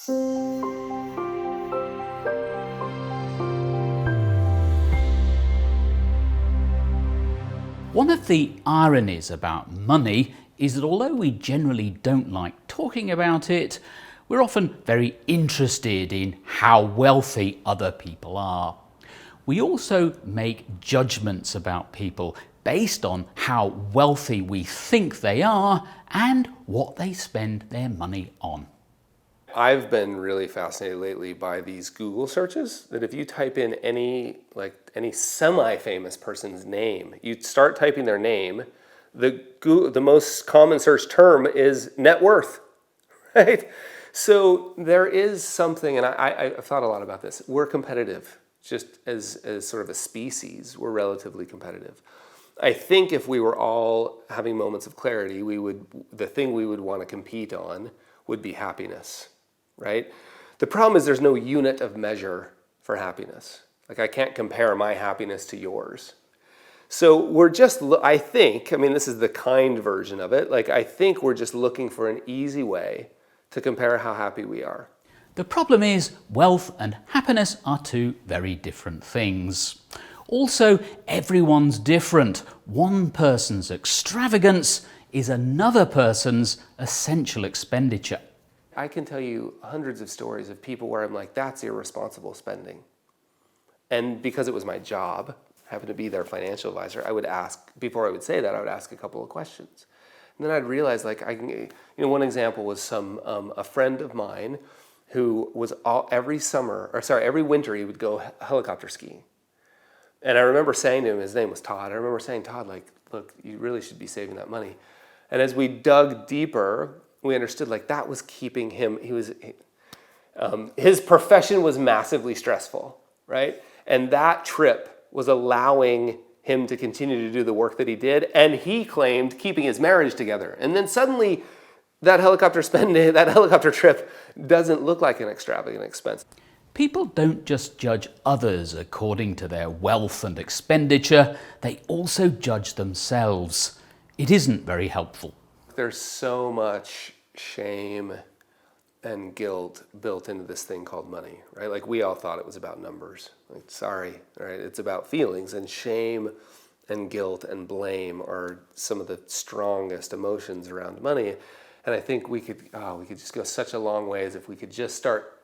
One of the ironies about money is that although we generally don't like talking about it, we're often very interested in how wealthy other people are. We also make judgments about people based on how wealthy we think they are and what they spend their money on. I've been really fascinated lately by these Google searches that if you type in any semi-famous person's name, you start typing their name, the most common search term is net worth, right? So there is something, and I've thought a lot about this. We're competitive, just as sort of a species, we're relatively competitive. I think if we were all having moments of clarity, the thing we would want to compete on would be happiness. Right? The problem is there's no unit of measure for happiness. Like I can't compare my happiness to yours. So we're just, this is the kind version of it. I think we're just looking for an easy way to compare how happy we are. The problem is wealth and happiness are two very different things. Also, everyone's different. One person's extravagance is another person's essential expenditure. I can tell you hundreds of stories of people where I'm like, that's irresponsible spending. And because it was my job, I happened to be their financial advisor, I would ask, before I would say that, I would ask a couple of questions. And then I'd realize, one example was a friend of mine who was every winter he would go helicopter skiing. And I remember saying to him, his name was Todd, I remember saying, Todd, look, you really should be saving that money. And as we dug deeper, we understood that was keeping him, his profession was massively stressful, right? And that trip was allowing him to continue to do the work that he did, and he claimed keeping his marriage together. And then suddenly that helicopter trip doesn't look like an extravagant expense. People don't just judge others according to their wealth and expenditure, they also judge themselves. It isn't very helpful. There's so much shame and guilt built into this thing called money, right? We all thought it was about numbers. Sorry, right? It's about feelings, and shame and guilt and blame are some of the strongest emotions around money. And I think we could just go such a long ways if we could just start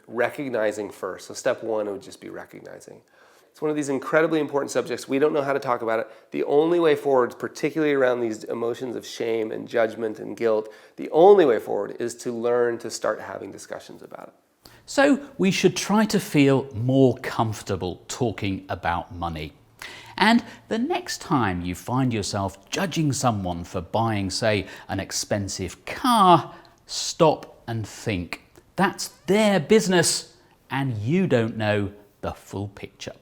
recognizing first. So step one would just be recognizing. It's one of these incredibly important subjects. We don't know how to talk about it. The only way forward, particularly around these emotions of shame and judgment and guilt, the only way forward is to learn to start having discussions about it. So we should try to feel more comfortable talking about money. And the next time you find yourself judging someone for buying, say, an expensive car, stop and think. That's their business, and you don't know the full picture.